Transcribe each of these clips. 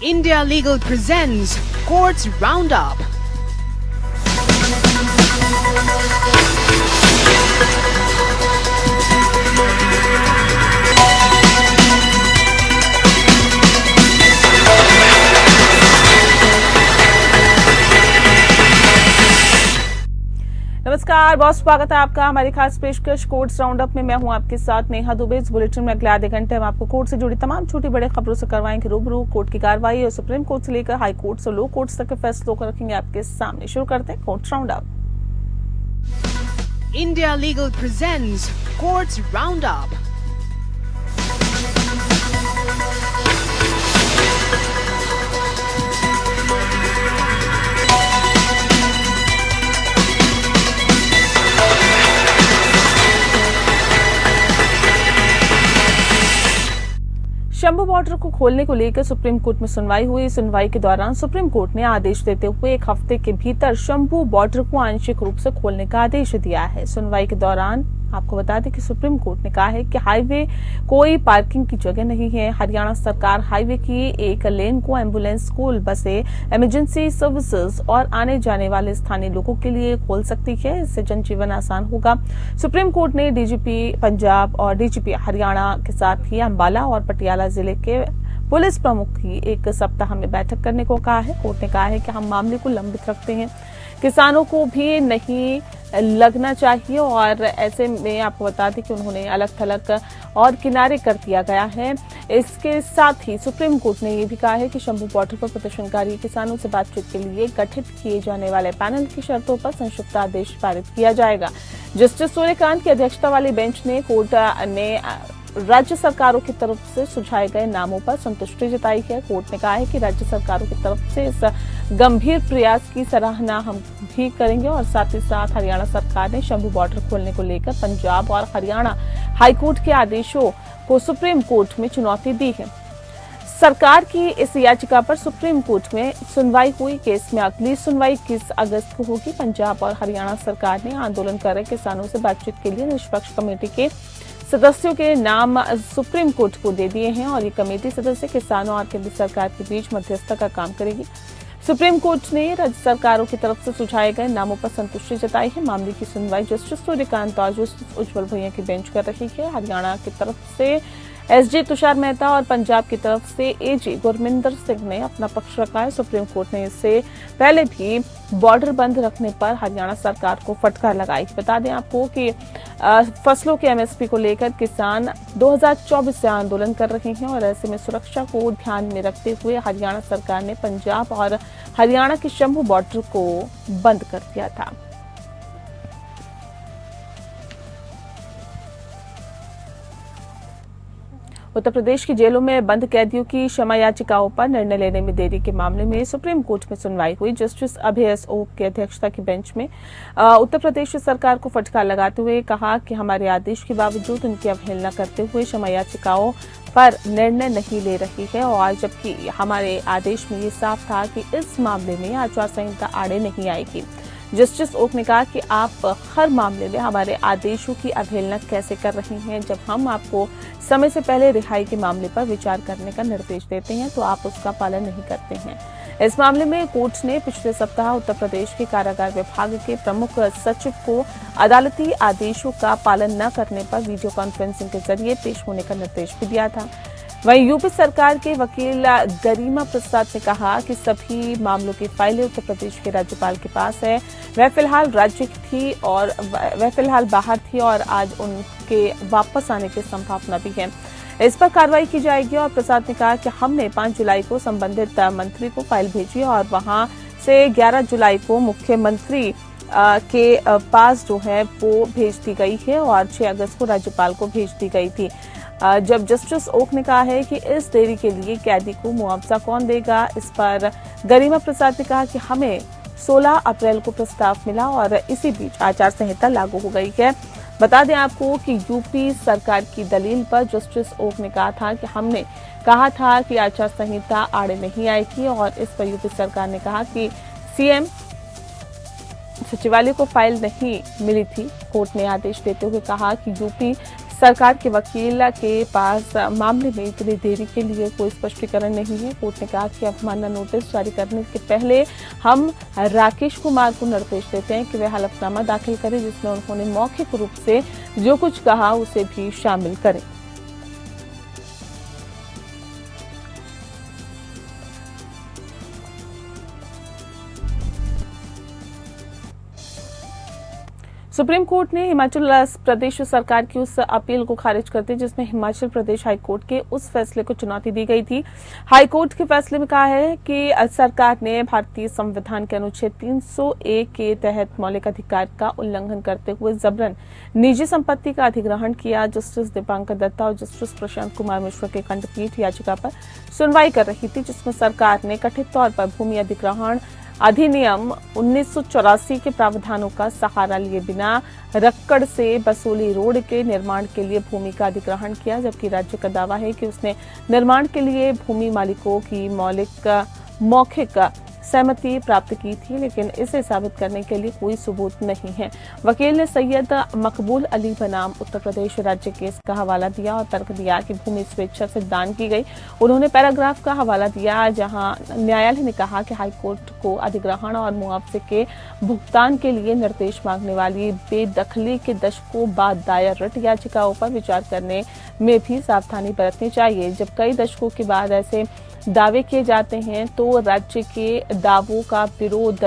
India Legal presents Courts Roundup. नमस्कार, बहुत स्वागत है आपका हमारी खास पेशकश कोर्ट्स राउंडअप में। मैं हूं आपके साथ नेहा दुबे। इस बुलेटिन में अगले आधे घंटे हम आपको कोर्ट से जुड़ी तमाम छोटी बड़ी खबरों से करवाएंगे रूबरू। कोर्ट की कार्रवाई और सुप्रीम कोर्ट से लेकर हाई कोर्ट और लो कोर्ट्स तक के फैसलों को रखेंगे आपके सामने। शुरू करते हैं courts roundup. India Legal presents Courts Roundup. Shambhu border को खोलने को लेकर सुप्रीम कोर्ट में सुनवाई हुई। सुनवाई के दौरान सुप्रीम कोर्ट ने आदेश देते हुए एक हफ्ते के भीतर शंभू बॉर्डर को आंशिक रूप से खोलने का आदेश दिया है। सुनवाई के दौरान आपको बता दें कि सुप्रीम कोर्ट ने कहा है कि हाईवे कोई पार्किंग की जगह नहीं है। हरियाणा सरकार हाईवे की एक लेन को एम्बुलेंस, स्कूल बसें, इमरजेंसी सर्विसेज और आने जाने वाले स्थानीय लोगों के लिए खोल सकती है। इससे जनजीवन आसान होगा। सुप्रीम कोर्ट ने डीजीपी पंजाब और डीजीपी हरियाणा के साथ ही अंबाला और पटियाला जिले के पुलिस प्रमुख की एक सप्ताह में बैठक करने को कहा है। कोर्ट ने कहा है कि हम मामले को लंबित रखते हैं, किसानों को भी नहीं लगना चाहिए और ऐसे में आपको बता दें कि उन्होंने अलग थलग और किनारे कर दिया गया है। इसके साथ ही सुप्रीम कोर्ट ने यह भी कहा है कि शंभू बॉर्डर पर प्रदर्शनकारी किसानों से बातचीत के लिए गठित किए जाने वाले पैनल की शर्तों पर संक्षिप्त आदेश पारित किया जाएगा। जस्टिस सूर्यकांत की अध्यक्षता वाली बेंच ने कोर्ट ने राज्य सरकारों की तरफ से सुझाए गए नामों पर संतुष्टि जताई है। कोर्ट ने कहा है कि राज्य सरकारों की तरफ से इस गंभीर प्रयास की सराहना हम भी करेंगे और साथ ही साथ हरियाणा सरकार ने शंभू बॉर्डर खोलने को लेकर पंजाब और हरियाणा हाईकोर्ट के आदेशों को सुप्रीम कोर्ट में चुनौती दी है। सरकार की इस याचिका पर सुप्रीम कोर्ट में सुनवाई हुई। केस में अगली सुनवाई 21 अगस्त को होगी। पंजाब और हरियाणा सरकार ने आंदोलन कर रहे किसानों से बातचीत के लिए निष्पक्ष कमेटी के सदस्यों के नाम सुप्रीम कोर्ट को दे दिए हैं और ये कमेटी सदस्य किसानों और केंद्र सरकार के बीच मध्यस्थता का काम करेगी। सुप्रीम कोर्ट ने राज्य सरकारों की तरफ से सुझाए गए नामों पर संतुष्टि जताई है। मामले की सुनवाई जस्टिस सूर्यकांत और जस्टिस उज्जवल भुइयां की बेंच कर रही है। हरियाणा की तरफ से एसजी तुषार मेहता और पंजाब की तरफ से एजी गुरमिंदर सिंह ने अपना पक्ष रखा है। सुप्रीम कोर्ट ने इससे पहले भी बॉर्डर बंद रखने पर हरियाणा सरकार को फटकार लगाई। बता दें आपको कि फसलों के एमएसपी को लेकर किसान 2024 से आंदोलन कर रहे हैं और ऐसे में सुरक्षा को ध्यान में रखते हुए हरियाणा सरकार ने पंजाब और हरियाणा के शंभू बॉर्डर को बंद कर दिया था। उत्तर प्रदेश की जेलों में बंद कैदियों की क्षमा याचिकाओं पर निर्णय लेने में देरी के मामले में सुप्रीम कोर्ट में सुनवाई हुई। जस्टिस अभय एस ओक की अध्यक्षता की बेंच में उत्तर प्रदेश सरकार को फटकार लगाते हुए कहा कि हमारे आदेश के बावजूद उनकी अवहेलना करते हुए क्षमा याचिकाओं पर निर्णय नहीं ले रही है और जबकि हमारे आदेश में ये साफ था कि इस मामले में आचार संहिता आड़े नहीं आएगी। जस्टिस ओक ने कहा कि आप हर मामले में हमारे आदेशों की अवहेलना कैसे कर रही हैं। जब हम आपको समय से पहले रिहाई के मामले पर विचार करने का निर्देश देते हैं तो आप उसका पालन नहीं करते हैं। इस मामले में कोर्ट ने पिछले सप्ताह उत्तर प्रदेश के कारागार विभाग के प्रमुख सचिव को अदालती आदेशों का पालन न करने पर वीडियो कॉन्फ्रेंसिंग के जरिए पेश होने का निर्देश भी दिया था। वहीं यूपी सरकार के वकील गरिमा प्रसाद ने कहा कि सभी मामलों की फाइलें उत्तर प्रदेश के राज्यपाल के पास है। वह फिलहाल राज्य थी और वह फिलहाल बाहर थी और आज उनके वापस आने की संभावना भी है। इस पर कार्रवाई की जाएगी और प्रसाद ने कहा कि हमने 5 जुलाई को संबंधित मंत्री को फाइल भेजी और वहां से 11 जुलाई को मुख्यमंत्री के पास जो है वो भेज दी गई है और 6 अगस्त को राज्यपाल को भेज दी गई थी। जब जस्टिस ओक ने कहा है कि इस देरी के लिए कैदी को मुआवजा कौन देगा, इस पर गरिमा प्रसाद ने कहा कि हमें 16 अप्रैल को प्रस्ताव मिला और इसी बीच आचार संहिता लागू हो गई है। बता दें आपको कि यूपी सरकार की दलील पर जस्टिस ओक ने कहा था कि हमने कहा था कि आचार संहिता आड़े नहीं आएगी और इस पर यूपी सरकार ने कहा कि सीएम सचिवालय को फाइल नहीं मिली थी। कोर्ट ने आदेश देते हुए कहा कि यूपी सरकार के वकील के पास मामले में इतनी देरी के लिए कोई स्पष्टीकरण नहीं है। कोर्ट ने कहा कि अवमानना नोटिस जारी करने के पहले हम राकेश कुमार को निर्देश देते हैं कि वे हलफनामा दाखिल करें, जिसमें उन्होंने मौखिक रूप से जो कुछ कहा उसे भी शामिल करें। सुप्रीम कोर्ट ने हिमाचल प्रदेश सरकार की उस अपील को खारिज करते जिसमें हिमाचल प्रदेश हाईकोर्ट के उस फैसले को चुनौती दी गई थी। हाईकोर्ट के फैसले में कहा है कि सरकार ने भारतीय संविधान के अनुच्छेद 301 के तहत मौलिक अधिकार का उल्लंघन करते हुए जबरन निजी संपत्ति का अधिग्रहण किया। जस्टिस दीपांकर दत्ता और जस्टिस प्रशांत कुमार मिश्रा की खंडपीठ याचिका पर सुनवाई कर रही थी, जिसमें सरकार ने कथित तौर पर भूमि अधिग्रहण अधिनियम 1984 के प्रावधानों का सहारा लिए बिना रक्कड़ से बसोली रोड के निर्माण के लिए भूमि का अधिग्रहण किया, जबकि राज्य का दावा है कि उसने निर्माण के लिए भूमि मालिकों की मौखिक सहमति प्राप्त की थी, लेकिन इसे साबित करने के लिए कोई सबूत नहीं है। वकील ने सैयद मकबूल अली बनाम उत्तर प्रदेश राज्य केस का हवाला दिया और तर्क दिया कि भूमि स्वेच्छा से दान की गई। उन्होंने पैराग्राफ का हवाला दिया जहां न्यायालय ने कहा कि हाईकोर्ट को अधिग्रहण और मुआवजे के भुगतान के लिए निर्देश मांगने वाली बेदखली के दशकों बाद दायर रिट याचिकाओं पर विचार करने में भी सावधानी बरतनी चाहिए। जब कई दशकों के बाद ऐसे दावे किए जाते हैं तो राज्य के दावों का विरोध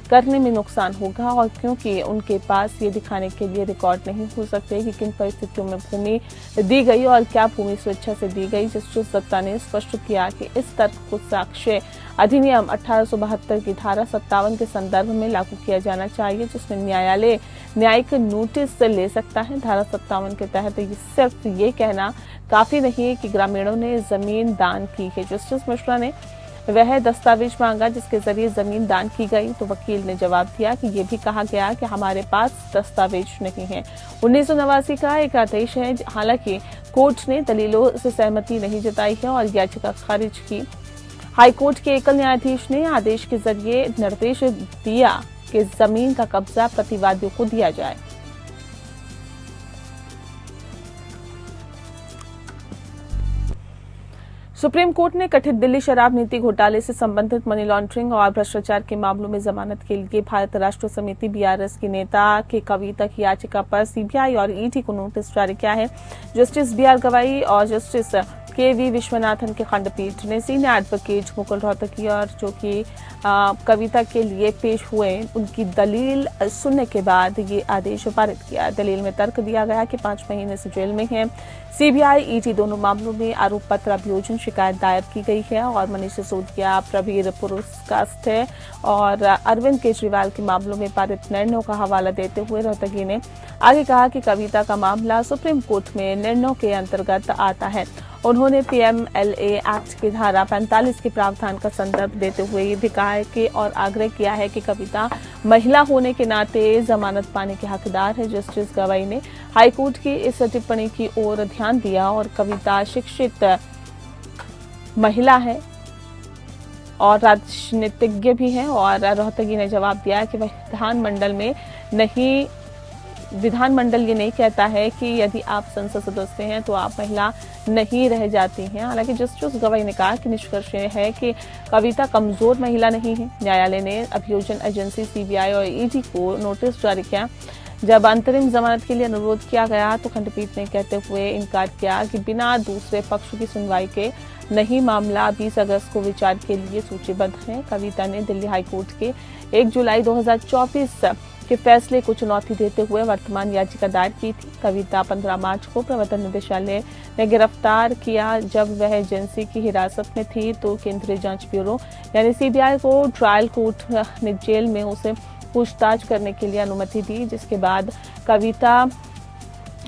करने में नुकसान होगा, और क्योंकि उनके पास ये दिखाने के लिए रिकॉर्ड नहीं हो सकते कि किन परिस्थितियों में भूमि दी गई और क्या भूमि स्वेच्छा से दी गई। जस्टिस दत्ता ने स्पष्ट किया कि इस तर्क को साक्ष्य अधिनियम 1872 की धारा 57 के संदर्भ में लागू किया जाना चाहिए, जिसमें न्यायालय न्यायिक नोटिस ले सकता है। धारा 57 के तहत सिर्फ ये कहना काफी नहीं है कि ग्रामीणों ने जमीन दान की है। जस्टिस मिश्रा ने वह दस्तावेज मांगा जिसके जरिए जमीन दान की गई, तो वकील ने जवाब दिया कि ये भी कहा गया कि हमारे पास दस्तावेज नहीं है। 1989 का एक आदेश है, हालांकि कोर्ट ने दलीलों से सहमति नहीं जताई है और याचिका खारिज की। हाईकोर्ट के एकल न्यायाधीश ने आदेश के जरिए निर्देश दिया कि जमीन का कब्जा प्रतिवादियों को दिया जाए। सुप्रीम कोर्ट ने कथित दिल्ली शराब नीति घोटाले से संबंधित मनी लॉन्ड्रिंग और भ्रष्टाचार के मामलों में जमानत के लिए भारत राष्ट्र समिति बीआरएस की नेता के कविता की याचिका पर सीबीआई और ईडी को नोटिस जारी किया है। जस्टिस बीआर गवाई और जस्टिस केवी विश्वनाथन की खंडपीठ ने सीनियर एडवोकेट मुकुल रोहतगी और जो कि कविता के लिए पेश हुए उनकी दलील सुनने के बाद ये आदेश पारित किया। दलील में तर्क दिया गया कि 5 महीने से जेल में हैं। सीबीआई ईडी दोनों मामलों में आरोप पत्र अभियोजन शिकायत दायर की गई है और मनीष सिसोदिया, प्रवीर पुरस्कास्थे और अरविंद केजरीवाल के मामलों में पारित निर्णयों का हवाला देते हुए रोहतगी ने आगे कहा कि कविता का मामला सुप्रीम कोर्ट में निर्णयों के अंतर्गत आता है। उन्होंने पीएमएलए एक्ट की धारा 45 के प्रावधान का संदर्भ देते हुए ये भी कहा है कि और आग्रह किया है कि कविता महिला होने के नाते जमानत पाने के हकदार है। जस्टिस गवाई ने हाईकोर्ट की इस टिप्पणी की ओर ध्यान दिया और कविता शिक्षित महिला है और राजनीतिज्ञ भी हैं और रोहतगी ने जवाब दिया कि विधानमंडल ये नहीं कहता है कि यदि आप संसद सदस्य हैं तो आप महिला नहीं रह जाती हैं। हालांकि जस्टिस गवाई ने कहा कि निष्कर्ष है कि कविता कमजोर महिला नहीं है। न्यायालय ने अभियोजन एजेंसी सीबीआई और ईडी को नोटिस जारी किया। जब अंतरिम जमानत के लिए अनुरोध किया गया तो खंडपीठ ने कहते हुए इनकार किया कि बिना दूसरे पक्ष की सुनवाई के नहीं मामला 20 अगस्त को विचार के लिए सूचीबद्ध है। कविता ने दिल्ली हाईकोर्ट के 1 जुलाई 2024 के फैसले को चुनौती देते हुए वर्तमान याचिका दायर की थी। कविता 15 मार्च को प्रवर्तन निदेशालय ने गिरफ्तार किया। जब वह एजेंसी की हिरासत में थी तो केंद्रीय जांच ब्यूरो यानी सीबीआई को ट्रायल कोर्ट ने जेल में उसे पूछताछ करने के लिए अनुमति दी, जिसके बाद कविता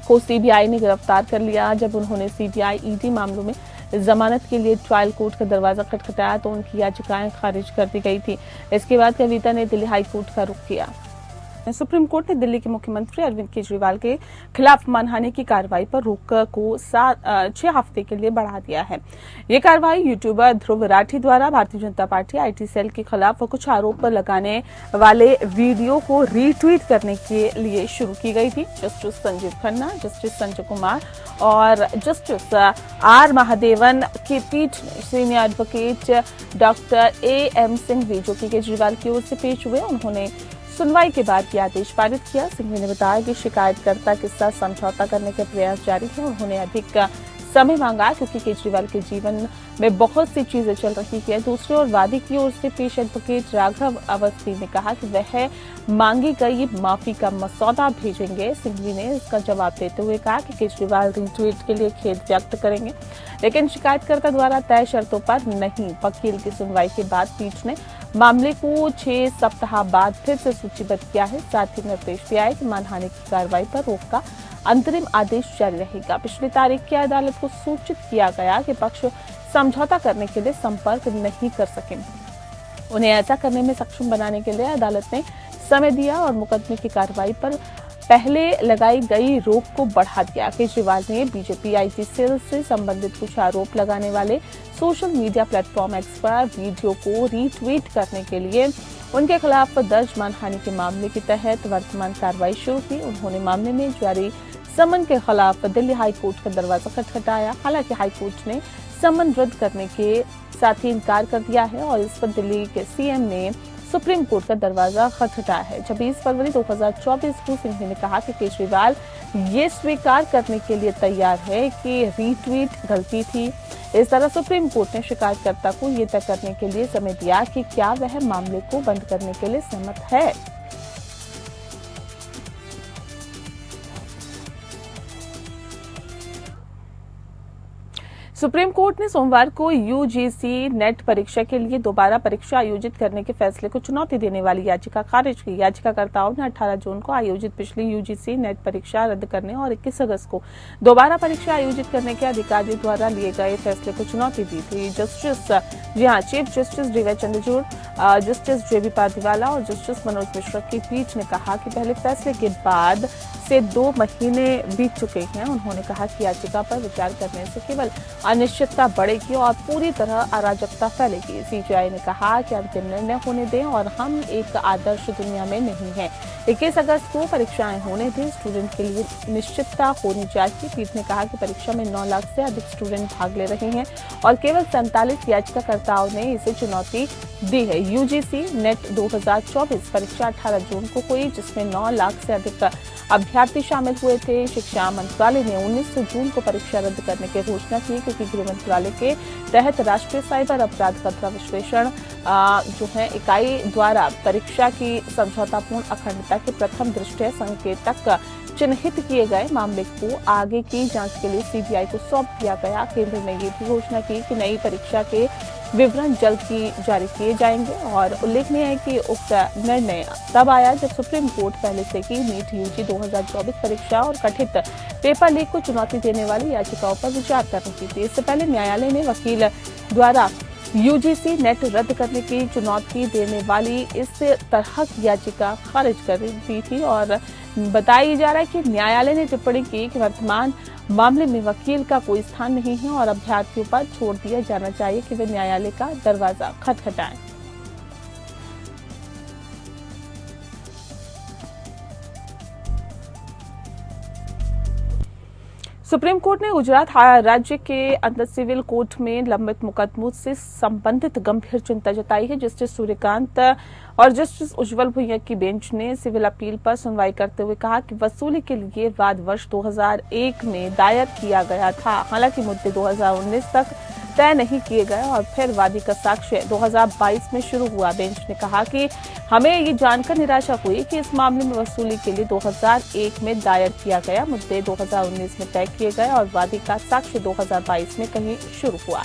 को सीबीआई ने गिरफ्तार कर लिया। जब उन्होंने सीबीआई ईडी मामलों में जमानत के लिए ट्रायल कोर्ट का दरवाजा खटखटाया तो उनकी याचिकाएं खारिज कर दी गई थी। इसके बाद कविता ने दिल्ली हाई कोर्ट का रुख किया। ने सुप्रीम कोर्ट ने दिल्ली के मुख्यमंत्री अरविंद केजरीवाल के खिलाफ मानहानि की कार्रवाई पर रोक को 6 हफ्ते के लिए बढ़ा दिया है। ये कार्रवाई यूट्यूबर ध्रुव राठी द्वारा Bharatiya Janata party IT cell के खिलाफ कुछ आरोप लगाने वाले वीडियो को रीट्वीट करने के लिए शुरू की गई थी। जस्टिस संजीव खन्ना, जस्टिस संजय कुमार और जस्टिस R महादेवन की पीठ ने senior advocate doctor AM Singhvi, जो कि केजरीवाल की ओर से पेश हुए, उन्होंने सुनवाई के बाद यह आदेश पारित किया। सिंघवी ने बताया कि शिकायतकर्ता के साथ समझौता करने के प्रयास जारी है। उन्होंने अधिक समय मांगा क्योंकि केजरीवाल के जीवन में बहुत सी चीजें चल रही है। दूसरी ओर वादी की ओर से पेश एडवोकेट राघव अवस्थी ने कहा कि वह मांगी गई माफी का मसौदा भेजेंगे। सिंघवी ने इसका जवाब देते हुए कहा कि केजरीवाल रीट्वीट के लिए खेद व्यक्त करेंगे, लेकिन शिकायतकर्ता द्वारा तय शर्तों पर नहीं। वकील की सुनवाई के बाद पीठ ने मामले को 6 सप्ताह बाद फिर से सूचीबद्ध किया है। साथ ही निर्देश दिया है कि मानहानि की कार्रवाई पर रोक का अंतरिम आदेश जारी रहेगा। पिछली तारीख की अदालत को सूचित किया गया कि पक्ष समझौता करने के लिए संपर्क नहीं कर सके। उन्हें ऐसा करने में सक्षम बनाने के लिए अदालत ने समय दिया और मुकदमे की कार्रवाई पर पहले लगाई गई रोक को बढ़ा दिया। केजरीवाल ने बीजेपी IT सेल से संबंधित कुछ आरोप लगाने वाले सोशल मीडिया प्लेटफॉर्म X पर वीडियो को रीट्वीट करने के लिए उनके खिलाफ दर्ज मानहानि के मामले के तहत वर्तमान कार्रवाई शुरू की। उन्होंने मामले में जारी समन के खिलाफ दिल्ली हाई कोर्ट का दरवाजा खटखटाया। हालांकि हाई कोर्ट ने समन रद्द करने के साथ ही इनकार कर दिया है और इस पर दिल्ली के CM ने सुप्रीम कोर्ट का दरवाजा खटखटाया है। 26 फरवरी 2024 को सिंघवी ने कहा कि केजरीवाल ये स्वीकार करने के लिए तैयार है कि रीट्वीट गलती थी। इस तरह सुप्रीम कोर्ट ने शिकायतकर्ता को ये तय करने के लिए समय दिया कि क्या वह मामले को बंद करने के लिए सहमत है। सुप्रीम कोर्ट ने सोमवार को UGC नेट परीक्षा के लिए दोबारा परीक्षा आयोजित करने के फैसले को चुनौती देने वाली याचिका खारिज की। याचिकाकर्ताओं ने 18 जून को आयोजित पिछली UGC नेट परीक्षा रद्द करने और 21 अगस्त को दोबारा परीक्षा आयोजित करने के अधिकारियों द्वारा लिए गए फैसले को चुनौती दी थी। Chief justice DY Chandrachud, justice JB Pardiwala और जस्टिस मनोज मिश्रा की पीठ ने कहा कि पहले फैसले के बाद से 2 महीने बीत चुके हैं। उन्होंने कहा कि याचिका पर विचार करने से केवल अनिश्चितता बढ़ेगी और पूरी तरह अराजकता फैलेगी। CJI ने कहा कि अंतिम निर्णय होने दें और हम एक आदर्श दुनिया में नहीं हैं। 21 अगस्त को परीक्षाएं होने दें, स्टूडेंट के लिए निश्चितता होनी चाहिए। पीठ ने कहा कि परीक्षा में 9 लाख से अधिक स्टूडेंट भाग ले रहे हैं और केवल 47 याचिकाकर्ताओं ने इसे चुनौती दी है। UGC नेट 2024 परीक्षा 18 जून को हुई, जिसमें 9 लाख से अधिक अभ्यर्थी शामिल हुए थे। शिक्षा मंत्रालय ने 19 जून को परीक्षा रद्द करने की घोषणा की क्योंकि गृह मंत्रालय के तहत राष्ट्रीय साइबर अपराध खतरा विश्लेषण इकाई द्वारा परीक्षा की समझौतापूर्ण अखंडता के प्रथम दृष्टया संकेतक चिन्हित किए गए मामले को आगे की जांच के लिए CBI को सौंप दिया गया। केंद्र ने ये भी घोषणा की कि नई परीक्षा के विवरण जल्द ही जारी किए जाएंगे और उल्लेखनीय है कि उक्त निर्णय तब आया जब सुप्रीम कोर्ट पहले से ही नीट UG 2024 परीक्षा और कथित पेपर लीक को चुनौती देने वाली याचिकाओं पर विचार कर रही थी। इससे पहले न्यायालय ने वकील द्वारा UGC नेट रद्द करने की चुनौती देने वाली इस तरह की याचिका खारिज कर दी थी और बताया जा रहा है कि न्यायालय ने टिप्पणी की कि वर्तमान मामले में वकील का कोई स्थान नहीं है और अभ्यर्थियों पर छोड़ दिया जाना चाहिए कि वे न्यायालय का दरवाजा खटखटाएं। सुप्रीम कोर्ट ने गुजरात राज्य के अंदर सिविल कोर्ट में लंबित मुकदमों से संबंधित गंभीर चिंता जताई है। जस्टिस सूर्यकांत और जस्टिस उज्जवल भुइया की बेंच ने सिविल अपील पर सुनवाई करते हुए कहा कि वसूली के लिए वाद वर्ष 2001 में दायर किया गया था। हालांकि मुद्दे 2019 तक तय नहीं किए गए और फिर वादी का साक्ष्य 2022 में शुरू हुआ। बेंच ने कहा कि हमें ये जानकर निराशा हुई कि इस मामले में वसूली के लिए 2001 में दायर किया गया मुद्दे 2019 में तय किए गए और वादी का साक्ष्य 2022 में कहीं शुरू हुआ।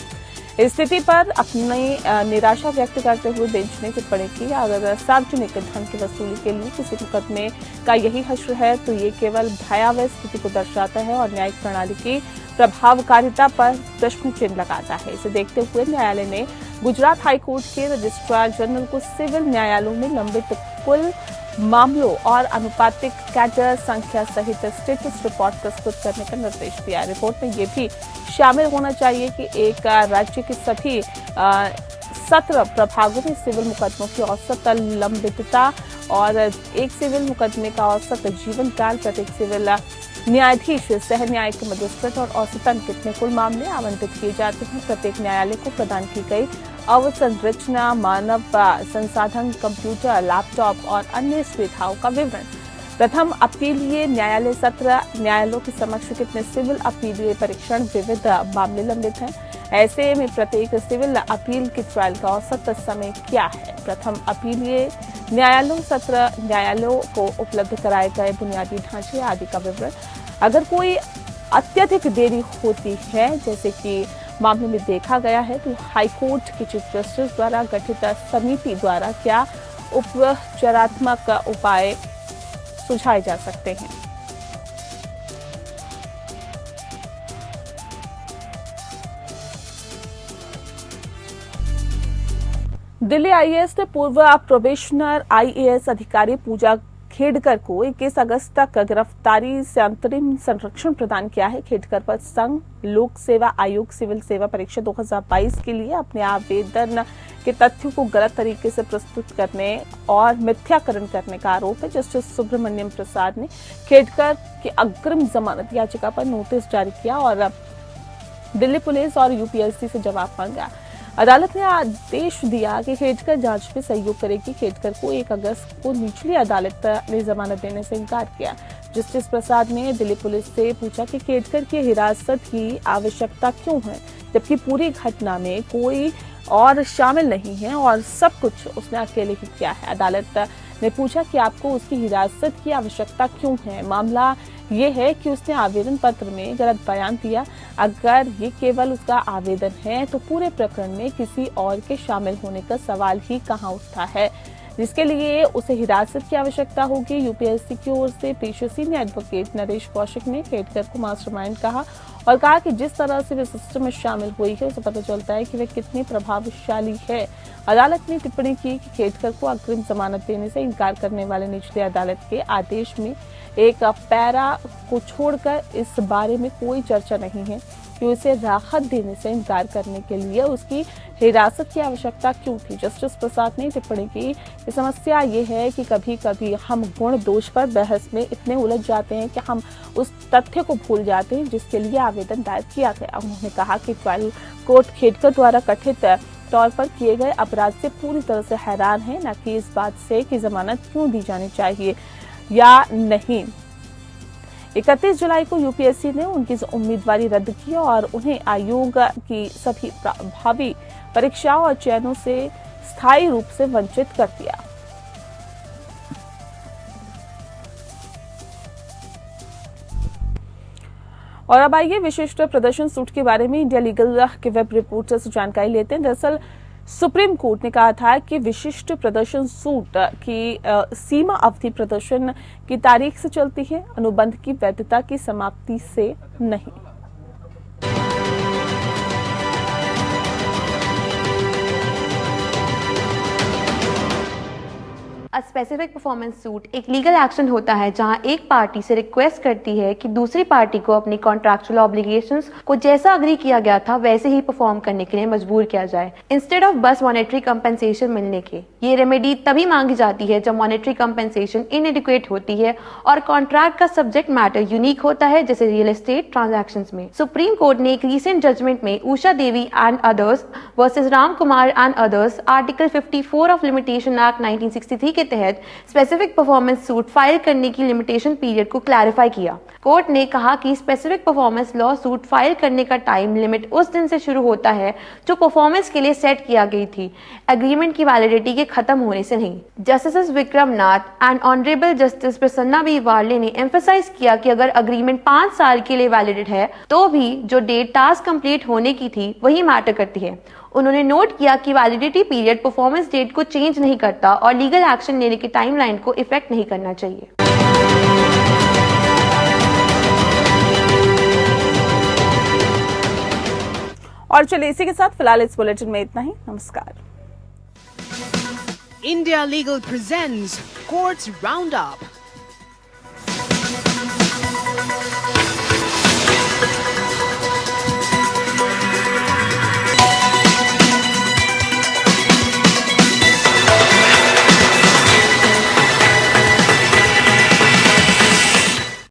इस स्थिति पर अपनी निराशा व्यक्त करते हुए बेंच ने टिप्पणी की, अगर सार्वजनिक धन की वसूली के लिए किसी मुकदमे का यही हश्र है तो ये केवल भयावह स्थिति को दर्शाता है और न्यायिक प्रणाली की प्रभावकारिता पर प्रश्न चिन्ह लगाता है। इसे देखते हुए न्यायालय ने गुजरात हाईकोर्ट के रजिस्ट्रार जनरल को सिविल न्यायालयों में लंबित कुल मामलों और अनुपातिक कैडर संख्या सहित स्टेटस रिपोर्ट प्रस्तुत करने का निर्देश दिया। रिपोर्ट में ये भी शामिल होना चाहिए कि एक राज्य के सभी 17 प्रभागों में सिविल मुकदमों की औसत लंबितता और एक सिविल मुकदमे का औसत जीवन काल, प्रत्येक सिविल न्यायाधीश, सह न्यायिक मजिस्ट्रेट और औसतन कितने कुल मामले आवंटित किए जाते हैं। प्रत्येक न्यायालय को प्रदान की गई अवसंरचना, मानव संसाधन, कंप्यूटर, लैपटॉप और अन्य सुविधाओं का विवरण। प्रथम अपीलीय न्यायालय सत्र न्यायालयों के समक्ष कितने सिविल अपीलीय परीक्षण, विविध मामले लंबित हैं। ऐसे में प्रत्येक सिविल अपील की ट्रायल का औसत समय क्या है। प्रथम अपीलीय न्यायालयों सत्र न्यायालयों को उपलब्ध कराए गए बुनियादी ढांचे आदि का विवरण। अगर कोई अत्यधिक देरी होती है, जैसे कि मामले में देखा गया है, तो हाईकोर्ट के चीफ जस्टिस द्वारा गठित समिति द्वारा क्या उपचारात्मक उपाय सुझाए जा सकते हैं। दिल्ली आईएएस ने पूर्व प्रोबेशनर आईएएस अधिकारी पूजा खेडकर को 21 अगस्त तक गिरफ्तारी से अंतरिम संरक्षण प्रदान किया है। खेडकर पर संघ लोक सेवा आयोग सिविल सेवा परीक्षा 2022 के लिए अपने आवेदन के तथ्यों को गलत तरीके से प्रस्तुत करने और मिथ्याकरण करने का आरोप है। जस्टिस सुब्रमण्यम प्रसाद ने खेडकर की अग्रिम जमानत याचिका पर नोटिस जारी किया और दिल्ली पुलिस और यूपीएससी से जवाब मांगा। अदालत ने आदेश दिया कि खेडकर जांच में सहयोग करेगी। खेडकर को 1 अगस्त को निचली अदालत ने जमानत देने से इनकार किया। जस्टिस प्रसाद ने दिल्ली पुलिस से पूछा कि खेडकर की हिरासत की आवश्यकता क्यों है, जबकि पूरी घटना में कोई और शामिल नहीं है और सब कुछ उसने अकेले ही किया है। अदालत ने पूछा कि आपको उसकी हिरासत की आवश्यकता क्यों है। मामला ये है कि उसने आवेदन पत्र में गलत बयान दिया। अगर ये केवल उसका आवेदन है तो पूरे प्रकरण में किसी और के शामिल होने का सवाल ही कहां उठता है, जिसके लिए उसे हिरासत की आवश्यकता होगी। यूपीएससी की ओर से पेश सीनियर एडवोकेट नरेश कौशिक ने खेडकर को मास्टरमाइंड कहा और कहा कि जिस तरह से वे सिस्टम में शामिल हुई है, उसे पता चलता है कि वे कितनी प्रभावशाली है। अदालत ने टिप्पणी की कि खेडकर को अग्रिम जमानत देने से इनकार करने वाले निचली अदालत के आदेश में एक पैरा को छोड़कर इस बारे में कोई चर्चा नहीं है कि उसे राहत देने से इनकार करने के लिए उसकी हिरासत की आवश्यकता क्यों थी। जस्टिस प्रसाद ने टिप्पणी की कि समस्या ये है कि कभी कभी हम गुण दोष पर बहस में इतने उलझ जाते हैं कि हम उस तथ्य को भूल जाते हैं जिसके लिए आवेदन दायर किया गया। उन्होंने कहा कि ट्रायल कोर्ट खेडकर द्वारा कथित तौर पर किए गए अपराध से पूरी तरह से हैरान है, न कि इस बात से कि जमानत क्यों दी जानी चाहिए या नहीं। 31 जुलाई को यूपीएससी ने उनकी उम्मीदवारी रद्द की और उन्हें आयोग की सभी भावी परीक्षाओं और चयनों से स्थायी रूप से वंचित कर दिया। और अब आइए विशिष्ट प्रदर्शन सूट के बारे में इंडिया लीगल के वेब रिपोर्टर से जानकारी लेते हैं। दरअसल सुप्रीम कोर्ट ने कहा था कि विशिष्ट प्रदर्शन सूट की सीमा अवधि प्रदर्शन की तारीख से चलती है, अनुबंध की वैधता की समाप्ति से नहीं। स्पेसिफिक परफॉर्मेंस सूट एक लीगल एक्शन होता है जहां एक पार्टी से रिक्वेस्ट करती है कि दूसरी पार्टी को अपनी कॉन्ट्रैक्चुअल ऑब्लिगेशंस को जैसा अग्री किया गया था वैसे ही परफॉर्म करने के लिए मजबूर किया जाए, इंस्टेड ऑफ बस मॉनेटरी कंपेंसेशन मिलने के। ये रेमेडी तभी मांगी जाती है जब मॉनेटरी कंपेंसेशन इनएडिक्वेट होती है और कॉन्ट्रैक्ट का सब्जेक्ट मैटर यूनिक होता है, जैसे रियल एस्टेट ट्रांजैक्शंस में। सुप्रीम कोर्ट ने एक रीसेंट जजमेंट में Usha Devi and others versus Ram Kumar and others article 54 of limitation act 1963 के तहत स्पेसिफिक परफॉर्मेंस सूट फाइल करने की लिमिटेशन पीरियड को क्लैरिफाई किया। कोर्ट ने कहा कि specific performance law suit file करने का टाइम लिमिट उस दिन से शुरू होता है जो परफॉर्मेंस के लिए सेट किया गई थी, एग्रीमेंट की वैलिडिटी के खत्म होने से नहीं। Justice Vikram Nath and honourable justice Prasanna B Varale ने एम्फसाइज किया कि अगर अग्रीमेंट 5 साल के लिए वैलिड है तो भी जो डेट टास्क कंप्लीट होने की थी वही मैटर करती है। उन्होंने नोट किया कि वैलिडिटी पीरियड परफॉर्मेंस डेट को चेंज नहीं करता और लीगल एक्शन लेने की टाइमलाइन को इफेक्ट नहीं करना चाहिए। और चलिए इसी के साथ फिलहाल इस बुलेटिन में इतना ही। नमस्कार। India Legal presents Courts Roundup.